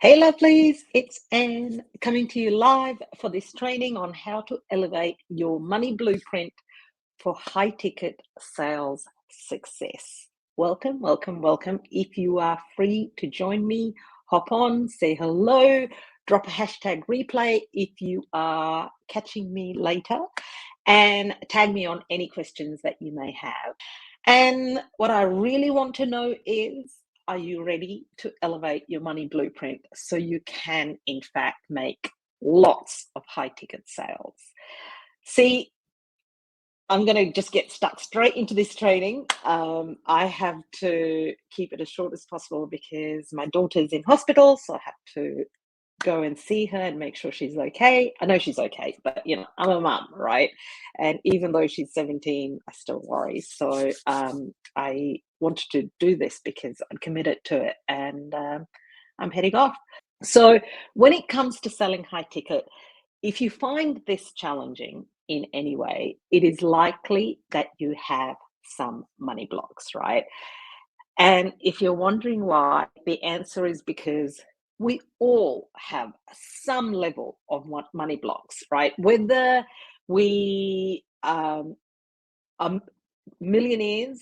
Hey lovelies, it's Anne coming to you live for this training on how to elevate your money blueprint for high ticket sales success. Welcome, welcome, welcome. If you are free to join me, hop on, say hello, drop a hashtag replay if you are catching me later, and tag me on any questions that you may have. And what I really want to know is, are you ready to elevate your money blueprint so you can, in fact, make lots of high ticket sales? See, I'm going to just get stuck straight into this training. I have to keep it as short as possible because my daughter's in hospital, so I have to go and see her and make sure she's okay. I know she's okay, but I'm a mum, right? And even though she's 17, I still worry. So I wanted to do this because I'm committed to it, and I'm heading off. So when it comes to selling high ticket, if you find this challenging in any way, it is likely that you have some money blocks, right? And if you're wondering why, the answer is because we all have some level of money blocks, right? Whether we are millionaires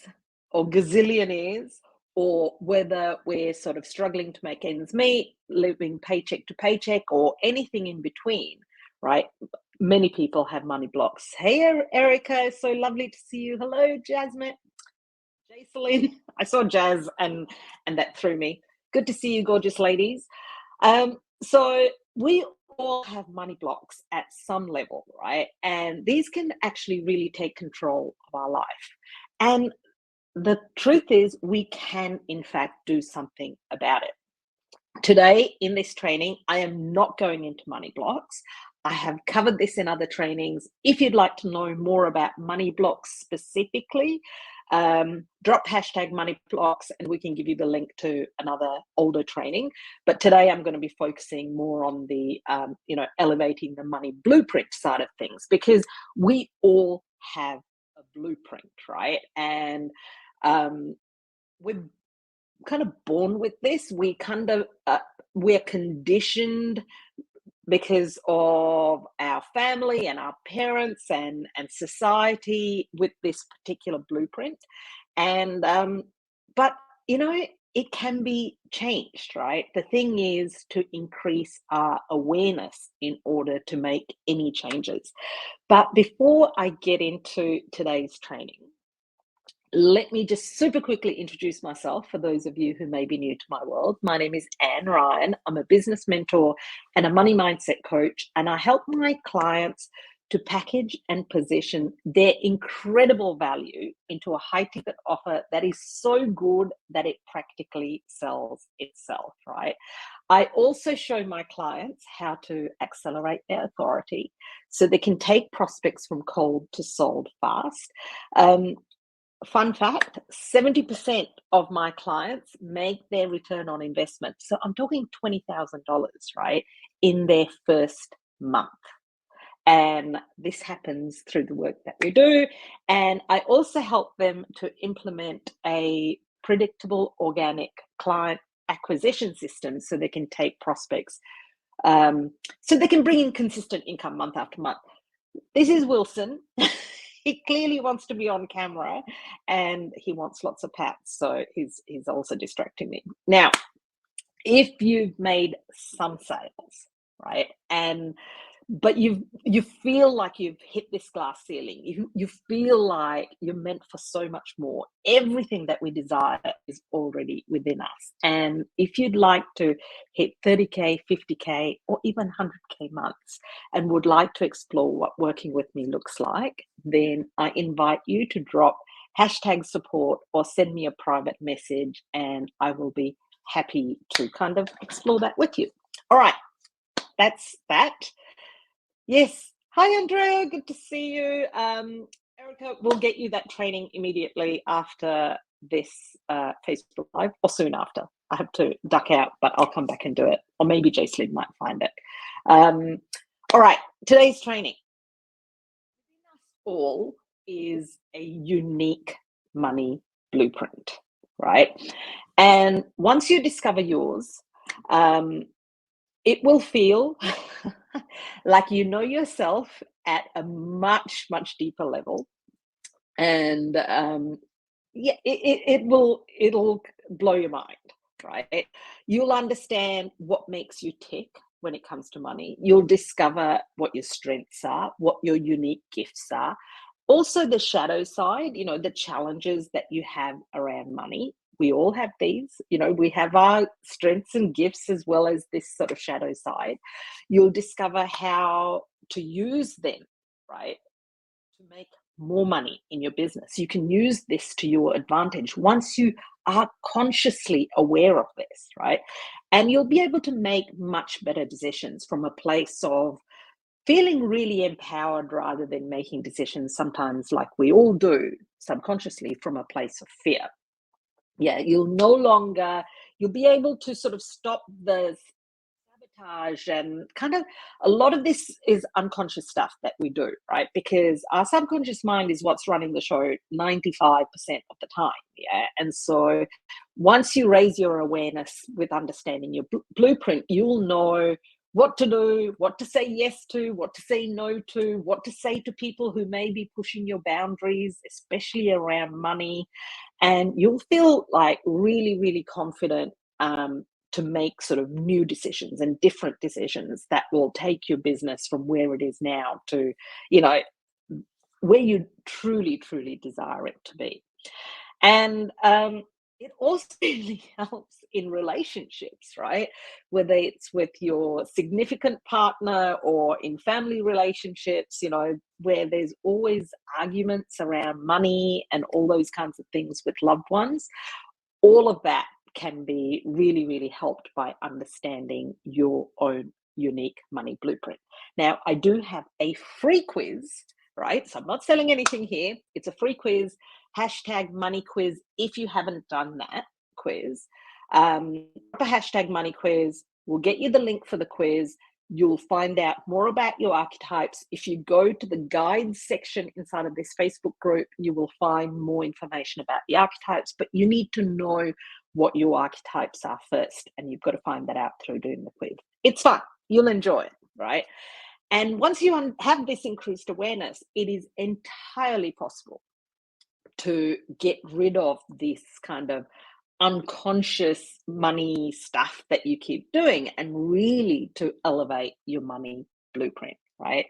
or gazillionaires, or whether we're sort of struggling to make ends meet, living paycheck to paycheck, or anything in between, right? Many people have money blocks. Hey, Erica, so lovely to see you. Hello, Jasmine. Jacelyn. I saw Jazz and that threw me. Good to see you, gorgeous ladies. So we all have money blocks at some level, right? And these can actually really take control of our life. And the truth is, we can, in fact, do something about it. Today, in this training, I am not going into money blocks. I have covered this in other trainings. If you'd like to know more about money blocks specifically, drop hashtag money blocks and we can give you the link to another older training. But today I'm going to be focusing more on the, elevating the money blueprint side of things, because we all have a blueprint, right? And we're kind of born with this. We're conditioned because of our family and our parents and society with this particular blueprint. And but it can be changed, right? The thing is to increase our awareness in order to make any changes. But before I get into today's training, let me just super quickly introduce myself for those of you who may be new to my world. My name is Anne Ryan. I'm a business mentor and a money mindset coach, and I help my clients to package and position their incredible value into a high ticket offer that is so good that it practically sells itself, right? I also show my clients how to accelerate their authority so they can take prospects from cold to sold fast. Fun fact, 70% of my clients make their return on investment. So I'm talking $20,000, right, in their first month. And this happens through the work that we do. And I also help them to implement a predictable organic client acquisition system so they can take prospects, so they can bring in consistent income month after month. This is Wilson. He clearly wants to be on camera and he wants lots of pats. So he's also distracting me. Now, if you've made some sales, right, but you feel like you've hit this glass ceiling, you feel like you're meant for so much more. Everything that we desire is already within us. And if you'd like to hit 30K, 50K, or even 100K months and would like to explore what working with me looks like, then I invite you to drop hashtag support or send me a private message, and I will be happy to kind of explore that with you. All right, that's that. Yes. Hi, Andrea. Good to see you. Erica, we'll get you that training immediately after this Facebook Live, or soon after. I have to duck out, but I'll come back and do it. Or maybe Jacelyn might find it. All right, today's training. All is a unique money blueprint, right? And once you discover yours, it will feel like you know yourself at a much, much deeper level. And yeah, it'll blow your mind, right? You'll understand what makes you tick when it comes to money. You'll discover what your strengths are, what your unique gifts are. Also, the shadow side, the challenges that you have around money. We all have these, we have our strengths and gifts as well as this sort of shadow side. You'll discover how to use them, right? To make more money in your business. You can use this to your advantage once you are consciously aware of this, right? And you'll be able to make much better decisions from a place of feeling really empowered rather than making decisions sometimes, like we all do subconsciously, from a place of fear. Yeah, you'll be able to sort of stop the sabotage, and kind of a lot of this is unconscious stuff that we do, right? Because our subconscious mind is what's running the show 95% of the time. Yeah. And so once you raise your awareness with understanding your blueprint, you'll know what to do, what to say yes to, what to say no to, what to say to people who may be pushing your boundaries, especially around money. And you'll feel like really, really confident, to make sort of new decisions and different decisions that will take your business from where it is now to, you know, where you truly, truly desire it to be. And it also really helps in relationships, right? Whether it's with your significant partner or in family relationships, where there's always arguments around money and all those kinds of things with loved ones. All of that can be really, really helped by understanding your own unique money blueprint. Now, I do have a free quiz, right? So I'm not selling anything here. It's a free quiz, hashtag money quiz. If you haven't done that quiz, a hashtag money quiz. We'll get you the link for the quiz. You'll find out more about your archetypes. If you go to the guides section inside of this Facebook group, you will find more information about the archetypes, but you need to know what your archetypes are first, and you've got to find that out through doing the quiz. It's fun. You'll enjoy it, right? And once you have this increased awareness, it is entirely possible to get rid of this kind of unconscious money stuff that you keep doing, and really to elevate your money blueprint, right?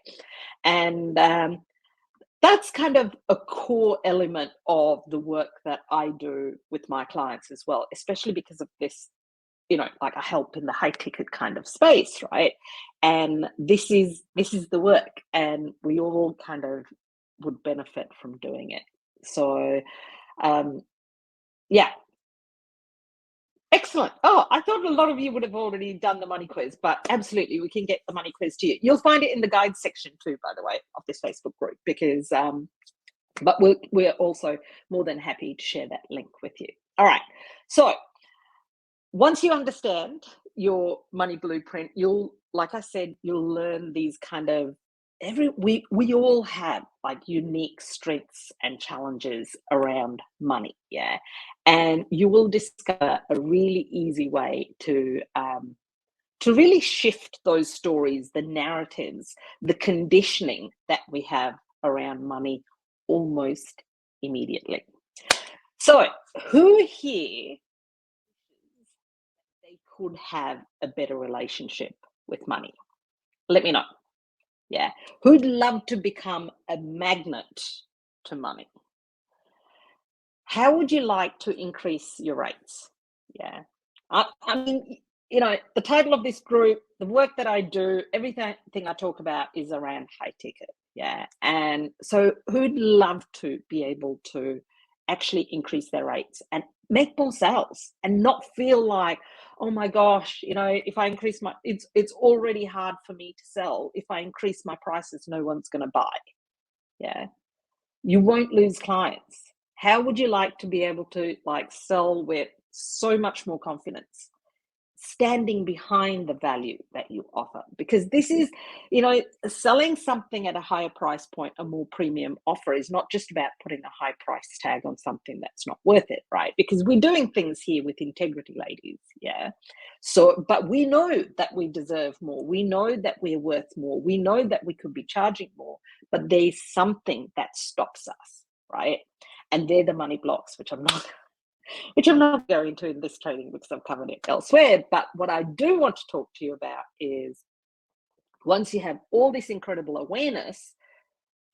And that's kind of a core element of the work that I do with my clients as well, especially because of this, like I help in the high ticket kind of space, right? And this is the work, and we all kind of would benefit from doing it. So yeah. Excellent. Oh, I thought a lot of you would have already done the money quiz, but absolutely, we can get the money quiz to you. You'll find it in the guides section too, by the way, of this Facebook group, because, but we're also more than happy to share that link with you. All right. So once you understand your money blueprint, like I said, you'll learn these kind of we all have like unique strengths and challenges around money, yeah, and you will discover a really easy way to really shift those stories, the narratives, the conditioning that we have around money almost immediately. So, who here they could have a better relationship with money? Let me know. Yeah. Who'd love to become a magnet to money? How would you like to increase your rates? Yeah. I mean, the title of this group, the work that I do, everything I talk about is around high ticket. Yeah. And so who'd love to be able to actually increase their rates and make more sales and not feel like, oh my gosh, if I increase it's already hard for me to sell. If I increase my prices, no one's going to buy. Yeah. You won't lose clients. How would you like to be able to like sell with so much more confidence, standing behind the value that you offer, because this is, selling something at a higher price point, a more premium offer, is not just about putting a high price tag on something that's not worth it, right? Because we're doing things here with integrity, ladies. Yeah. So, but we know that we deserve more. We know that we're worth more. We know that we could be charging more, but there's something that stops us, right? And they're the money blocks, which I'm not going to in this training because I've covered it elsewhere. But what I do want to talk to you about is, once you have all this incredible awareness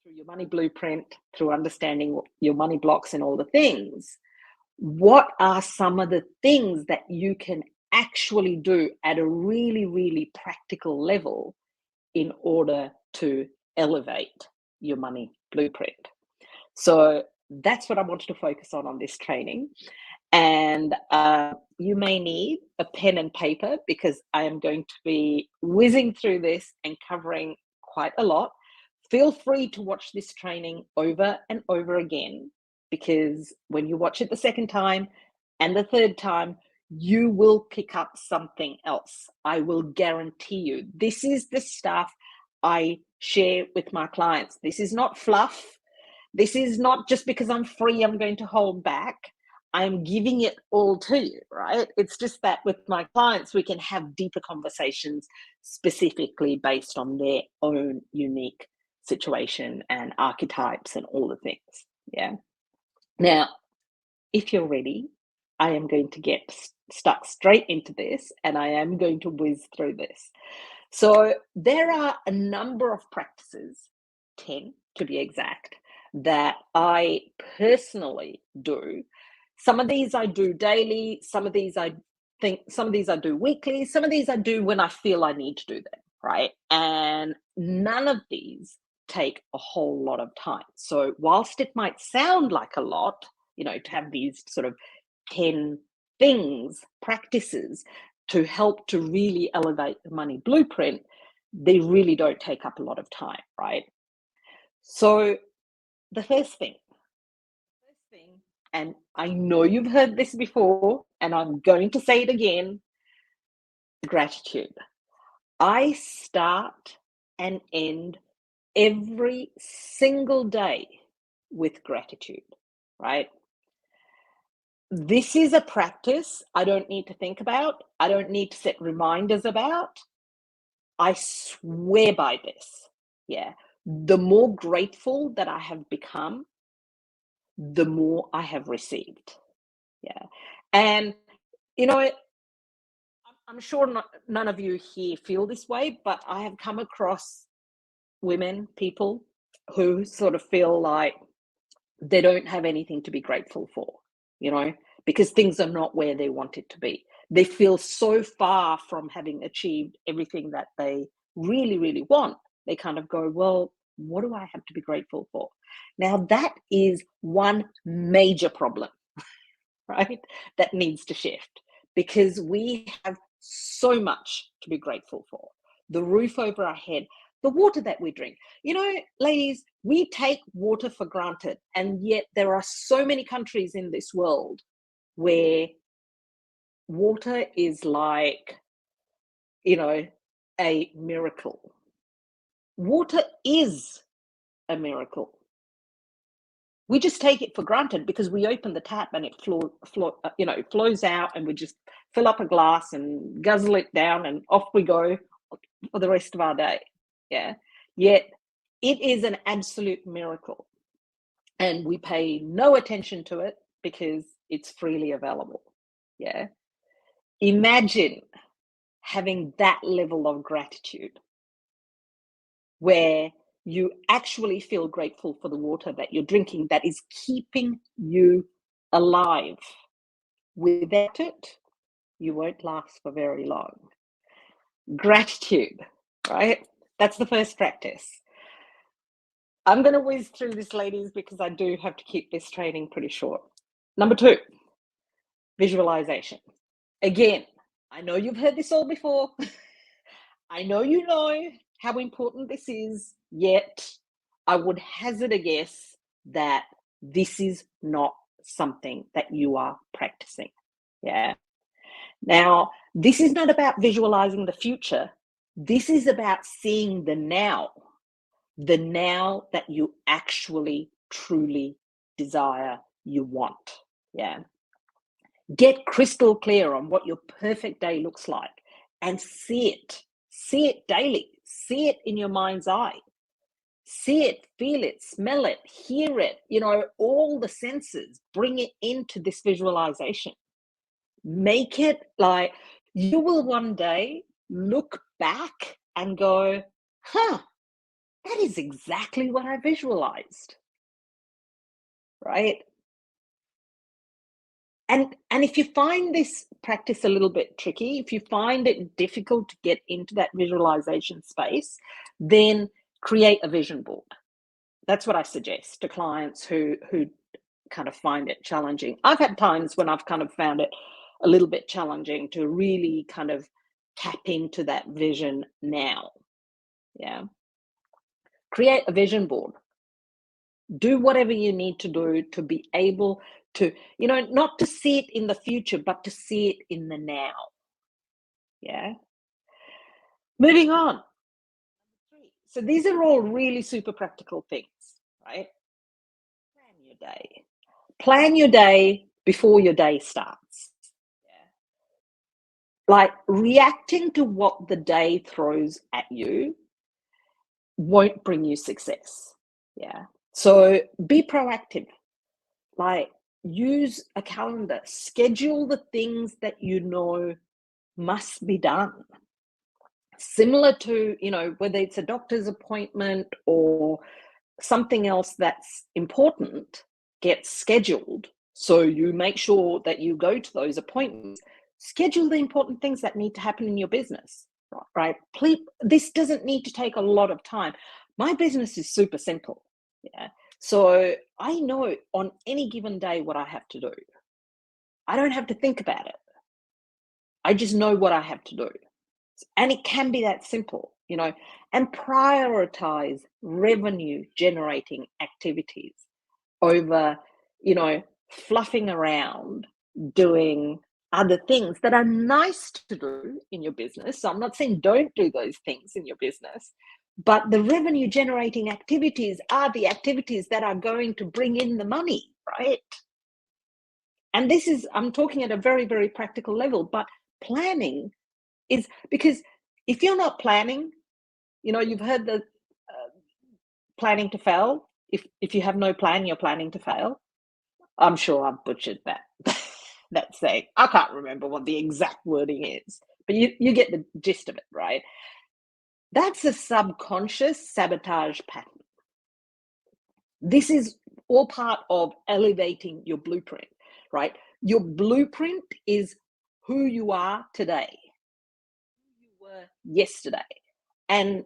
through your money blueprint, through understanding your money blocks and all the things, what are some of the things that you can actually do at a really, really practical level in order to elevate your money blueprint? So that's what I wanted to focus on this training. And you may need a pen and paper, because I am going to be whizzing through this and covering quite a lot. Feel free to watch this training over and over again, because when you watch it the second time and the third time, you will pick up something else. I will guarantee you. This is the stuff I share with my clients. This is not fluff. This is not just because I'm free, I'm going to hold back. I'm giving it all to you, right? It's just that with my clients, we can have deeper conversations specifically based on their own unique situation and archetypes and all the things. Yeah. Now, if you're ready, I am going to get stuck straight into this, and I am going to whiz through this. So there are a number of practices, 10 to be exact, that I personally do. Some of these I do daily, some of these I do weekly, some of these I do when I feel I need to do them, right? And none of these take a whole lot of time. So whilst it might sound like a lot, to have these sort of 10 things, practices to help to really elevate the money blueprint, they really don't take up a lot of time, right? So the first thing, and I know you've heard this before, and I'm going to say it again, gratitude. I start and end every single day with gratitude, right? This is a practice I don't need to think about. I don't need to set reminders about. I swear by this. Yeah. The more grateful that I have become, the more I have received. Yeah. And, I'm sure none of you here feel this way, but I have come across people who sort of feel like they don't have anything to be grateful for, because things are not where they want it to be. They feel so far from having achieved everything that they really, really want. They kind of go, well, what do I have to be grateful for? Now, that is one major problem, right? That needs to shift, because we have so much to be grateful for. The roof over our head, the water that we drink. Ladies, we take water for granted, and yet there are so many countries in this world where water is like, a miracle. Water is a miracle. We just take it for granted because we open the tap and it flows out, and we just fill up a glass and guzzle it down, and off we go for the rest of our day. Yeah. Yet it is an absolute miracle, and we pay no attention to it because it's freely available. Yeah. Imagine having that level of gratitude where you actually feel grateful for the water that you're drinking that is keeping you alive. Without it, you won't last for very long. Gratitude, right? That's the first practice. I'm going to whiz through this, ladies, because I do have to keep this training pretty short. Number 2, visualization. Again, I know you've heard this all before. I know you know how important this is, yet I would hazard a guess that this is not something that you are practicing. Yeah. Now, this is not about visualizing the future. This is about seeing the now that you actually truly desire, you want. Yeah. Get crystal clear on what your perfect day looks like and see it. See it daily. See it in your mind's eye. See it, feel it, smell it, hear it, all the senses. Bring it into this visualization. Make it like you will one day look back and go, huh, that is exactly what I visualized. Right? And if you find this practice a little bit tricky, if you find it difficult to get into that visualization space, then create a vision board. That's what I suggest to clients who kind of find it challenging. I've had times when I've kind of found it a little bit challenging to really kind of tap into that vision now. Yeah. Create a vision board. Do whatever you need to do to be able to, not to see it in the future, but to see it in the now. Yeah. Moving on. So these are all really super practical things, right? Plan your day. Plan your day before your day starts. Yeah. Like reacting to what the day throws at you won't bring you success. Yeah. So be proactive. Like use a calendar, schedule the things that you know must be done. Similar to, whether it's a doctor's appointment or something else that's important gets scheduled. So you make sure that you go to those appointments. Schedule the important things that need to happen in your business, right? Please, this doesn't need to take a lot of time. My business is super simple. Yeah. So I know on any given day what I have to do. I don't have to think about it. I just know what I have to do. And it can be that simple, and prioritize revenue generating activities over, fluffing around doing other things that are nice to do in your business. So I'm not saying don't do those things in your business, but the revenue generating activities are the activities that are going to bring in the money, right? And this is, I'm talking at a very, very practical level, but planning is because if you're not planning, you've heard the planning to fail. If you have no plan, you're planning to fail. I'm sure I've butchered that that saying. I can't remember what the exact wording is, but you get the gist of it, right? That's a subconscious sabotage pattern. This is all part of elevating your blueprint, right? Your blueprint is who you are today, who you were yesterday. And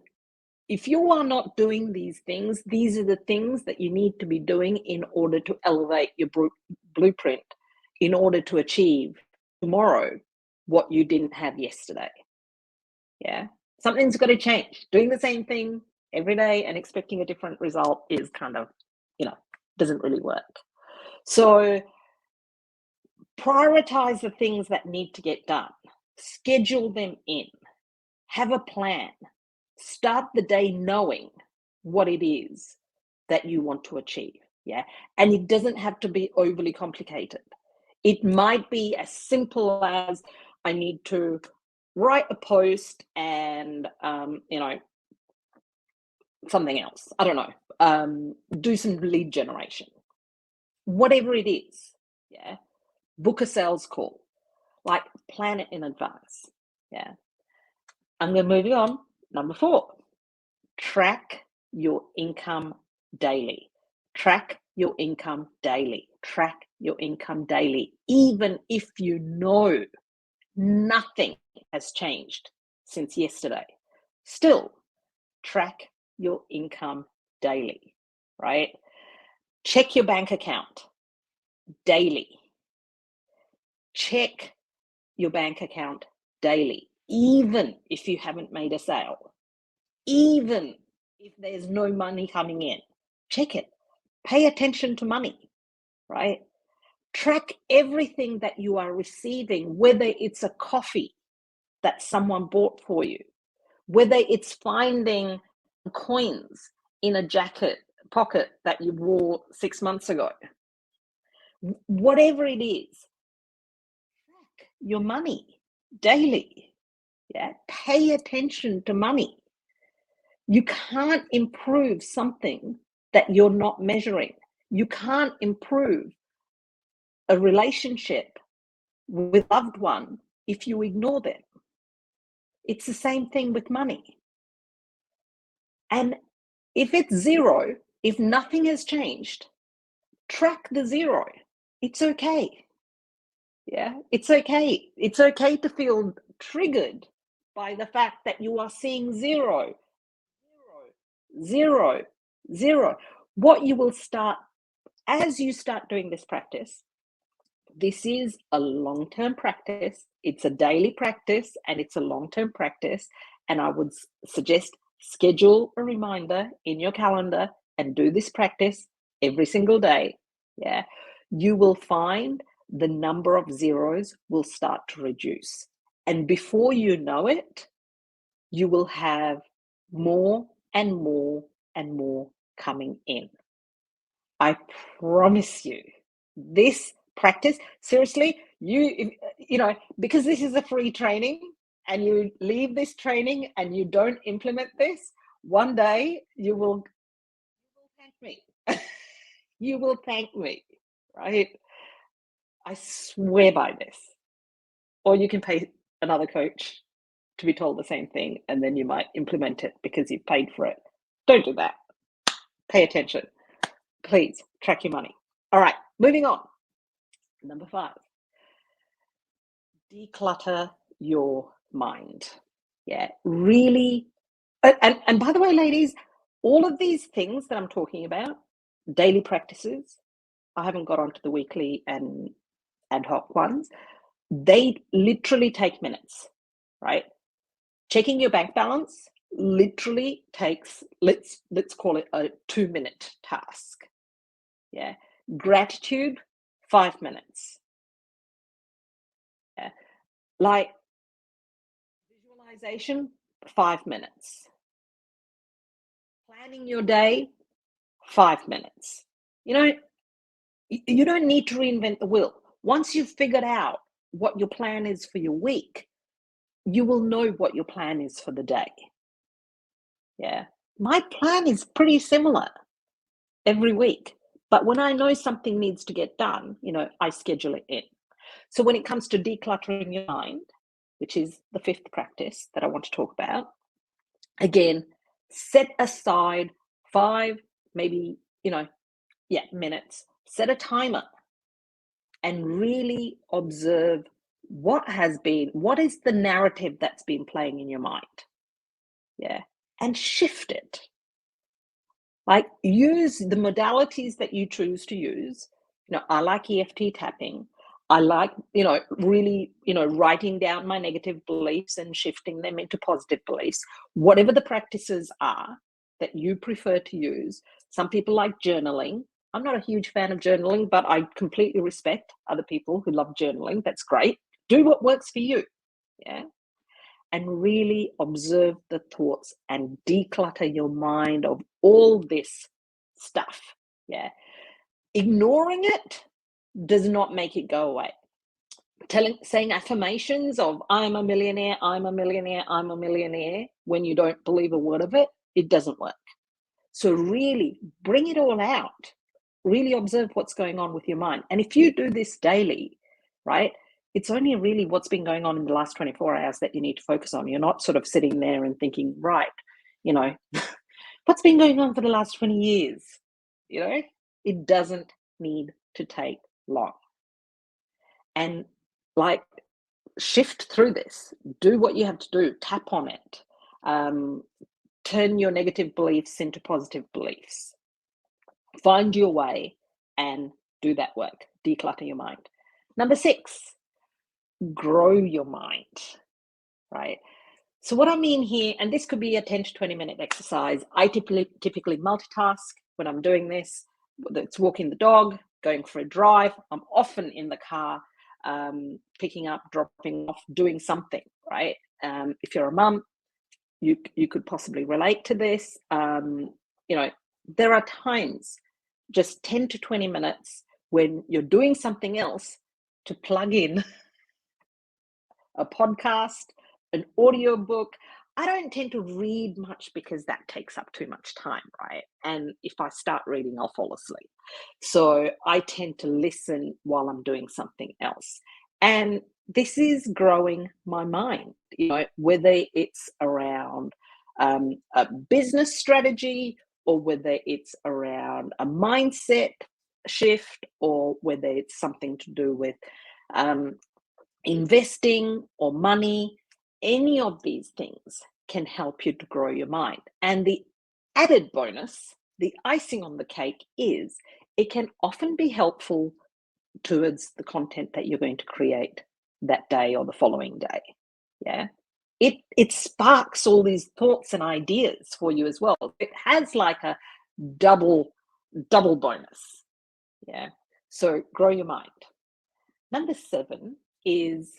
if you are not doing these things, these are the things that you need to be doing in order to elevate your blueprint, in order to achieve tomorrow what you didn't have yesterday. Yeah. Something's got to change. Doing the same thing every day and expecting a different result is kind of, doesn't really work. So prioritize the things that need to get done, schedule them in, have a plan, start the day knowing what it is that you want to achieve. Yeah. And it doesn't have to be overly complicated. It might be as simple as I need to write a post and, something else. I don't know. Do some lead generation, whatever it is. Yeah. Book a sales call, like plan it in advance. Yeah. I'm going to move on. Number 4, track your income daily. Track your income daily. Track your income daily. Even if you know nothing has changed since yesterday, still track your income daily, right? Check your bank account daily. Check your bank account daily, even if you haven't made a sale, even if there's no money coming in. Check it. Pay attention to money, right? Track everything that you are receiving, whether it's a coffee that someone bought for you, whether it's finding coins in a jacket pocket that you wore 6 months ago. Whatever it is, track your money daily. Yeah, pay attention to money. You can't improve something that you're not measuring. You can't improve a relationship with a loved one if you ignore them. It's the same thing with money. And if it's zero, if nothing has changed, track the zero. It's okay. Yeah, it's okay. It's okay to feel triggered by the fact that you are seeing zero, zero, zero, zero. What you will start, as you start doing this practice, this is a long-term practice. It's a daily practice and it's a long-term practice. And I would suggest schedule a reminder in your calendar and do this practice every single day. Yeah, you will find the number of zeros will start to reduce. And before you know it, you will have more and more and more coming in. I promise you, this practice, seriously, you know, because this is a free training and you leave this training and you don't implement this, one day you will thank me. You will thank me, right? I swear by this. Or you can pay another coach to be told the same thing and then you might implement it because you've paid for it. Don't do that. Pay attention. Please track your money. All right, moving on. Number 5, declutter your mind. Yeah, really. And by the way, ladies, all of these things that I'm talking about, daily practices, I haven't got onto the weekly and ad hoc ones. They literally take minutes, right? Checking your bank balance literally takes, let's call it a 2-minute task. Yeah. Gratitude, 5 minutes. Yeah. Like visualization, 5 minutes. Planning your day, 5 minutes. You know, you don't need to reinvent the wheel. Once you've figured out what your plan is for your week, you will know what your plan is for the day. Yeah. My plan is pretty similar every week. But when I know something needs to get done, you know, I schedule it in. So when it comes to decluttering your mind, which is the 5th practice that I want to talk about, again, set aside 5, maybe, minutes. Set a timer and really observe what is the narrative that's been playing in your mind. Yeah. And shift it. Like, use the modalities that you choose to use. You know, I like EFT tapping. I like, really, writing down my negative beliefs and shifting them into positive beliefs. Whatever the practices are that you prefer to use. Some people like journaling. I'm not a huge fan of journaling, but I completely respect other people who love journaling. That's great. Do what works for you. Yeah. And really observe the thoughts and declutter your mind of all this stuff. Yeah. Ignoring it does not make it go away. Saying affirmations of I'm a millionaire, I'm a millionaire, I'm a millionaire, when you don't believe a word of it, it doesn't work. So really bring it all out. Really observe what's going on with your mind. And if you do this daily, right, it's only really what's been going on in the last 24 hours that you need to focus on. You're not sort of sitting there and thinking, right, what's been going on for the last 20 years? It doesn't need to take long. And like, shift through this. Do what you have to do. Tap on it. Turn your negative beliefs into positive beliefs. Find your way and do that work. Declutter your mind. Number 6, grow your mind, right? So what I mean here, and this could be a 10 to 20 minute exercise. I typically multitask when I'm doing this, whether it's walking the dog, going for a drive. I'm often in the car, picking up, dropping off, doing something, right? If you're a mum, you could possibly relate to this. There are times, just 10 to 20 minutes when you're doing something else, to plug in a podcast, an audio book. I don't tend to read much because that takes up too much time, right? And if I start reading, I'll fall asleep. So I tend to listen while I'm doing something else. And this is growing my mind, whether it's around a business strategy, or whether it's around a mindset shift, or whether it's something to do with investing or money. Any of these things can help you to grow your mind. And the added bonus, the icing on the cake, is it can often be helpful towards the content that you're going to create that day or the following day. Yeah. It sparks all these thoughts and ideas for you as well. It has like a double bonus. Yeah. So grow your mind. Number 7 is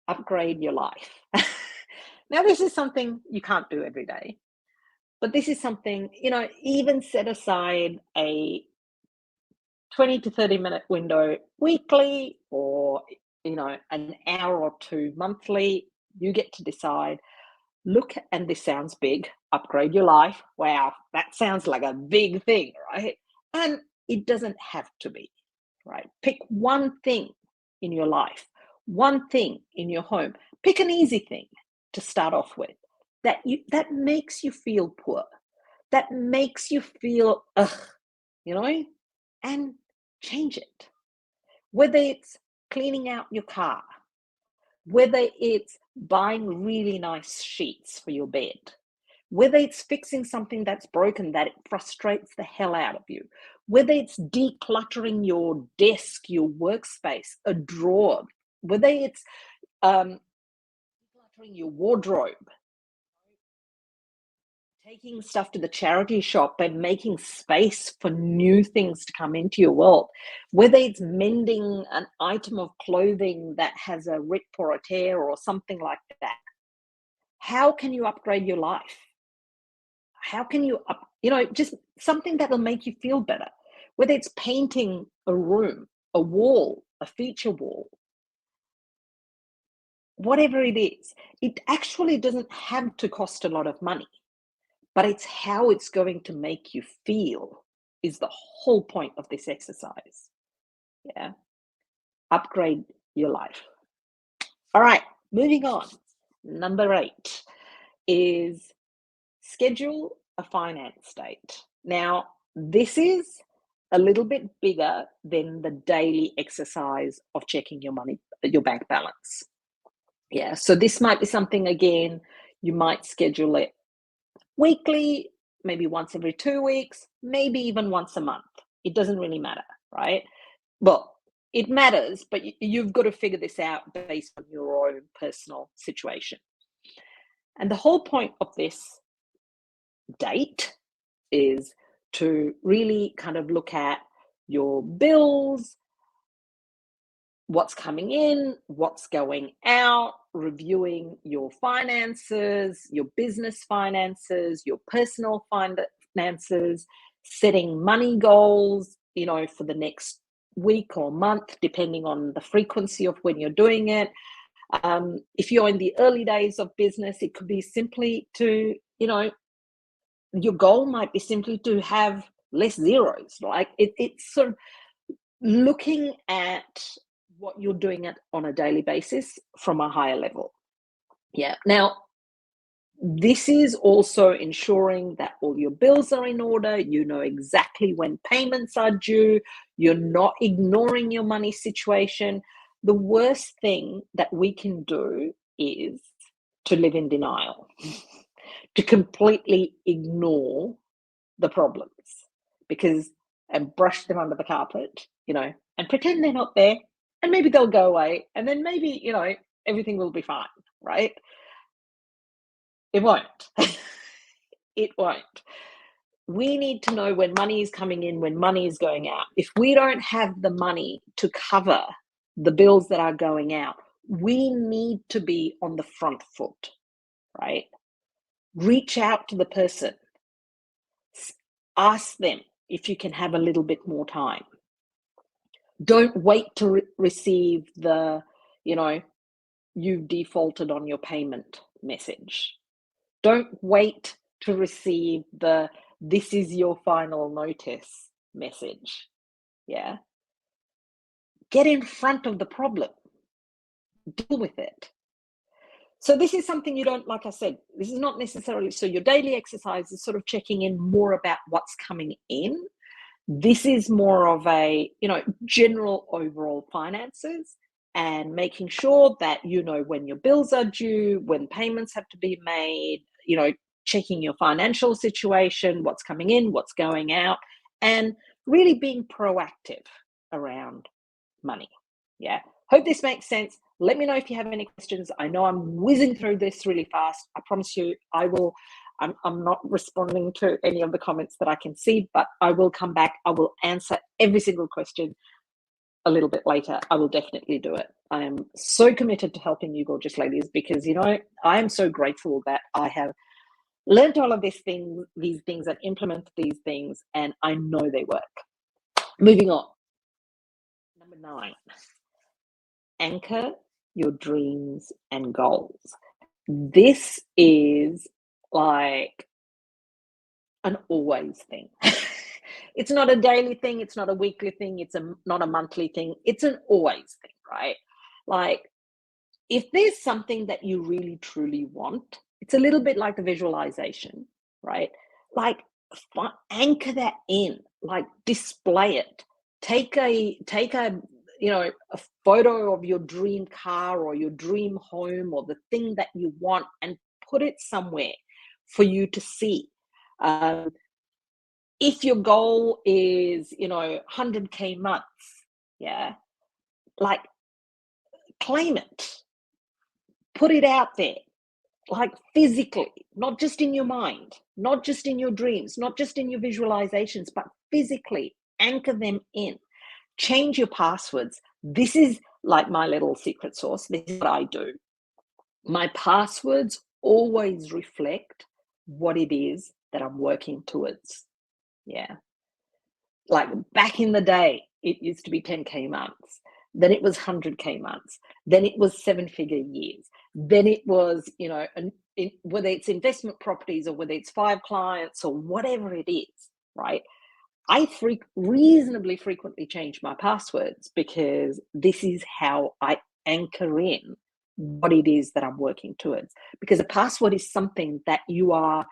upgrade your life. Now, this is something you can't do every day, but this is something, even set aside a 20 to 30-minute window weekly, or, an hour or two monthly. You get to decide. Look, and this sounds big, upgrade your life. Wow, that sounds like a big thing, right? And it doesn't have to be, right? Pick one thing in your life, one thing in your home. Pick an easy thing to start off with that makes you feel poor, that makes you feel and change it. Whether it's cleaning out your car, whether it's buying really nice sheets for your bed, whether it's fixing something that's broken that it frustrates the hell out of you, whether it's decluttering your desk, your workspace, a drawer, whether it's decluttering your wardrobe, taking stuff to the charity shop and making space for new things to come into your world, whether it's mending an item of clothing that has a rip or a tear or something like that. How can you upgrade your life? How can you, just something that'll make you feel better? Whether it's painting a room, a wall, a feature wall, whatever it is, it actually doesn't have to cost a lot of money, but it's how it's going to make you feel is the whole point of this exercise. Yeah. Upgrade your life. All right, moving on. Number 8 is schedule a finance date. Now, this is a little bit bigger than the daily exercise of checking your money, your bank balance. Yeah, so this might be something, again, you might schedule it weekly, maybe once every 2 weeks, maybe even once a month. It doesn't really matter, right? Well, it matters, but you've got to figure this out based on your own personal situation. And the whole point of this date is to really kind of look at your bills, what's coming in, what's going out, reviewing your finances, your business finances, your personal finances, setting money goals, for the next week or month, depending on the frequency of when you're doing it. If you're in the early days of business, it could be simply to, your goal might be simply to have less zeros. Like it's sort of looking at what you're doing on a daily basis from a higher level. Yeah. Now, this is also ensuring that all your bills are in order. You know exactly when payments are due. You're not ignoring your money situation. The worst thing that we can do is to live in denial, to completely ignore the problems and brush them under the carpet, and pretend they're not there, and maybe they'll go away, and then maybe, everything will be fine, right? It won't. It won't. we need to know when money is coming in, when money is going out. If we don't have the money to cover the bills that are going out, we need to be on the front foot, right? Reach out to the person, ask them if you can have a little bit more time. Don't wait to receive the, you've defaulted on your payment message. Don't wait to receive the, this is your final notice message. Yeah. Get in front of the problem. Deal with it. So this is something you don't, like I said, this is not necessarily, so your daily exercise is sort of checking in more about what's coming in. This is more of a, general overall finances and making sure that you know when your bills are due, when payments have to be made, checking your financial situation, what's coming in, what's going out, and really being proactive around money. Yeah. Hope this makes sense. Let me know if you have any questions. I know I'm whizzing through this really fast. I promise you, I will. I'm not responding to any of the comments that I can see, but I will come back. I will answer every single question a little bit later. I will definitely do it. I am so committed to helping you gorgeous ladies because, I am so grateful that I have learned all of these things and implement these things, and I know they work. Moving on. Number 9. Anchor your dreams and goals. This is like an always thing. It's not a daily thing, it's not a weekly thing, it's not a monthly thing, it's an always thing, right? Like, if there's something that you really truly want, it's a little bit like the visualization, right? Like, anchor that in, like display it. Take a a photo of your dream car or your dream home or the thing that you want and put it somewhere for you to see. If your goal is 100K months, yeah, like, claim it, put it out there, like physically, not just in your mind, not just in your dreams, not just in your visualizations, but physically anchor them in. Change your passwords. This is like my little secret sauce. This is what I do. My passwords always reflect what it is that I'm working towards. Yeah. Like back in the day, it used to be 10K months. Then it was 100K months. Then it was 7-figure years. Then it was, whether it's investment properties or whether it's 5 clients or whatever it is, right? I reasonably frequently change my passwords because this is how I anchor in what it is that I'm working towards. Because a password is something that you are,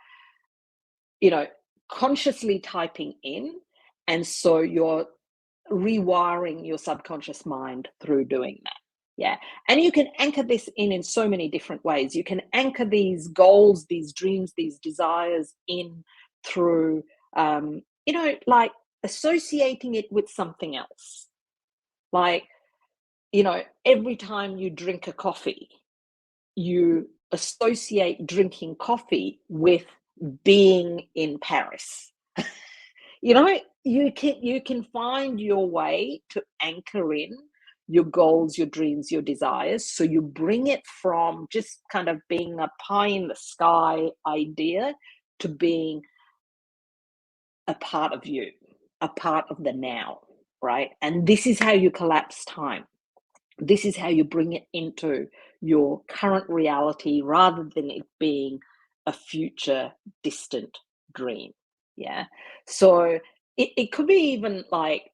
consciously typing in. And so you're rewiring your subconscious mind through doing that. Yeah. And you can anchor this in so many different ways. You can anchor these goals, these dreams, these desires in through, like associating it with something else. Like, every time you drink a coffee, you associate drinking coffee with being in Paris. You can find your way to anchor in your goals, your dreams, your desires. So you bring it from just kind of being a pie in the sky idea to being a part of you, a part of the now, right? And this is how you collapse time. This is how you bring it into your current reality rather than it being a future distant dream. Yeah. So it could be even like,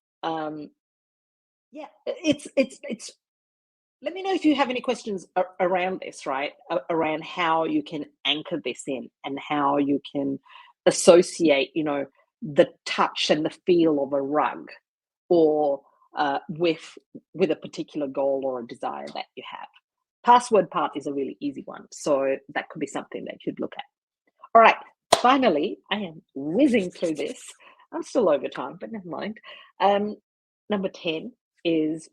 it's let me know if you have any questions around this, right? Around how you can anchor this in and how you can associate, the touch and the feel of a rug or with a particular goal or a desire that you have. Password part is a really easy one, so that could be something that you'd look at. All right, finally, I am whizzing through this. I'm still over time, but never mind. Number 10 is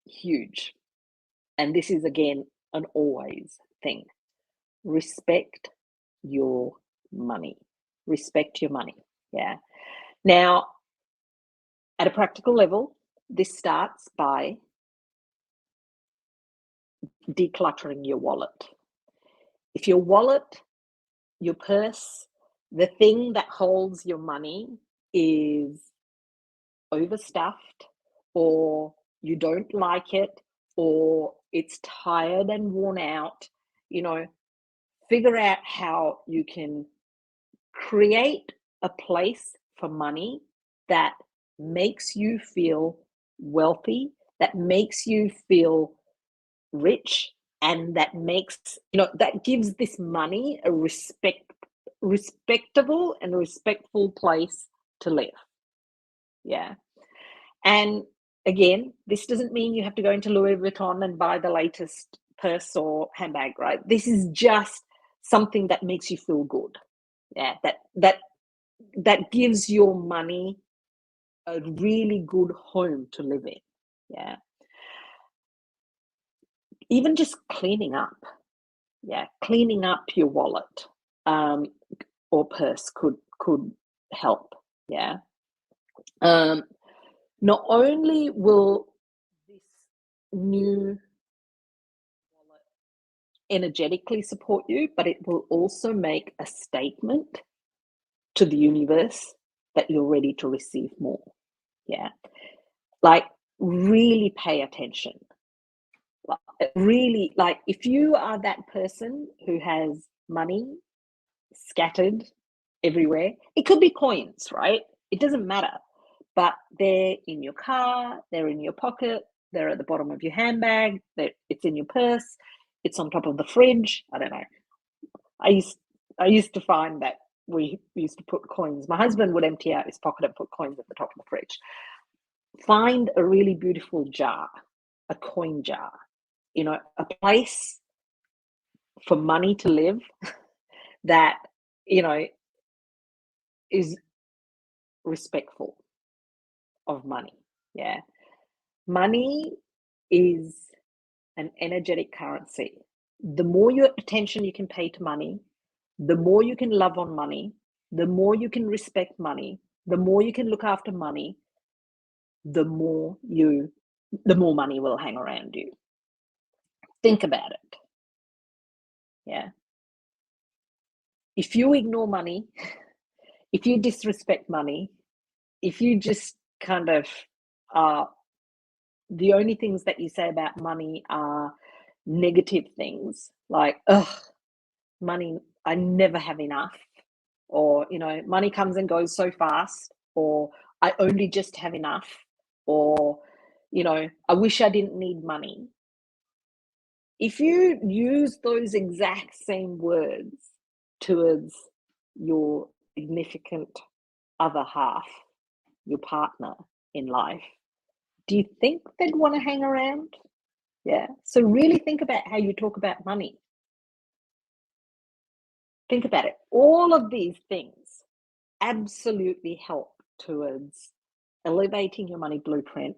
huge. And this is, again, an always thing. Respect your money. respect your money. Yeah. Now, at a practical level, this starts by decluttering your wallet. If your wallet, your purse, the thing that holds your money is overstuffed, or you don't like it, or it's tired and worn out, figure out how you can create a place for money that makes you feel wealthy, that makes you feel rich, and that that gives this money a respectable and respectful place to live. Yeah. And again, this doesn't mean you have to go into Louis Vuitton and buy the latest purse or handbag, right? This is just something that makes you feel good. Yeah, that gives your money a really good home to live in. Yeah. Even just cleaning up. Yeah, cleaning up your wallet or purse could help. Yeah. Not only will this new wallet energetically support you, but it will also make a statement to the universe that you're ready to receive more. Yeah. Like, really pay attention. Really, like, if you are that person who has money scattered everywhere, it could be coins, right? It doesn't matter. But they're in your car, they're in your pocket, they're at the bottom of your handbag, it's in your purse, it's on top of the fridge. I don't know. I used to find that we used to put coins. My husband would empty out his pocket and put coins at the top of the fridge. Find a really beautiful jar, a coin jar, a place for money to live that, is respectful of money. Yeah. Money is an energetic currency. The more attention you can pay to money, the more you can love on money, the more you can respect money, the more you can look after money, the more money will hang around you. Think about it. Yeah. If you ignore money, if you disrespect money, if you just kind of the only things that you say about money are negative things, like, money, I never have enough, or, money comes and goes so fast, or I only just have enough, or, I wish I didn't need money. If you use those exact same words towards your significant other half, your partner in life, do you think they'd want to hang around? Yeah. So really think about how you talk about money. Think about it. All of these things absolutely help towards elevating your money blueprint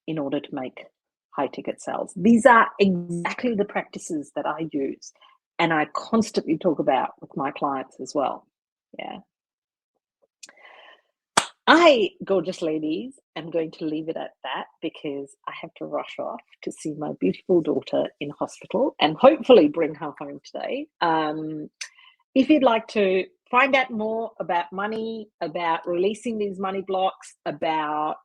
in order to make high ticket sales. These are exactly the practices that I use and I constantly talk about with my clients as well. Yeah. I, gorgeous ladies, am going to leave it at that because I have to rush off to see my beautiful daughter in hospital and hopefully bring her home today. If you'd like to find out more about money, about releasing these money blocks, about,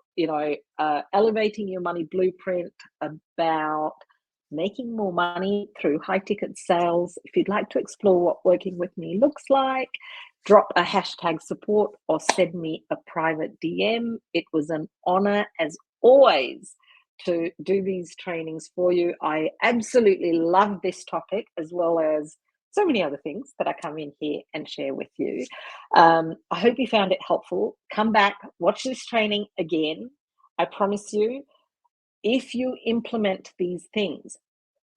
elevating your money blueprint, about making more money through high ticket sales, if you'd like to explore what working with me looks like, drop a hashtag support or send me a private DM. It was an honor, as always, to do these trainings for you. I absolutely love this topic, as well as so many other things that I come in here and share with you. I hope you found it helpful. Come back, watch this training again. I promise you, if you implement these things,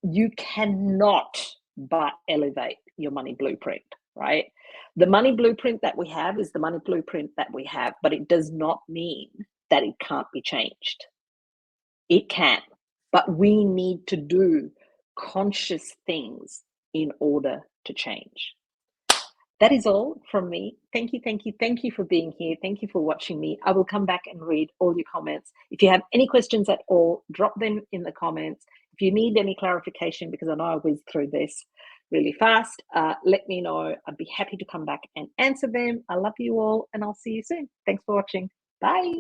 you cannot but elevate your money blueprint, right? The money blueprint that we have is the money blueprint that we have, but it does not mean that it can't be changed. It can, but we need to do conscious things in order to change. That is all from me. Thank you, thank you, thank you for being here. Thank you for watching me. I will come back and read all your comments. If you have any questions at all, drop them in the comments. If you need any clarification, because I know I whizzed through this really fast, let me know. I'd be happy to come back and answer them. I love you all, and I'll see you soon. Thanks for watching. Bye.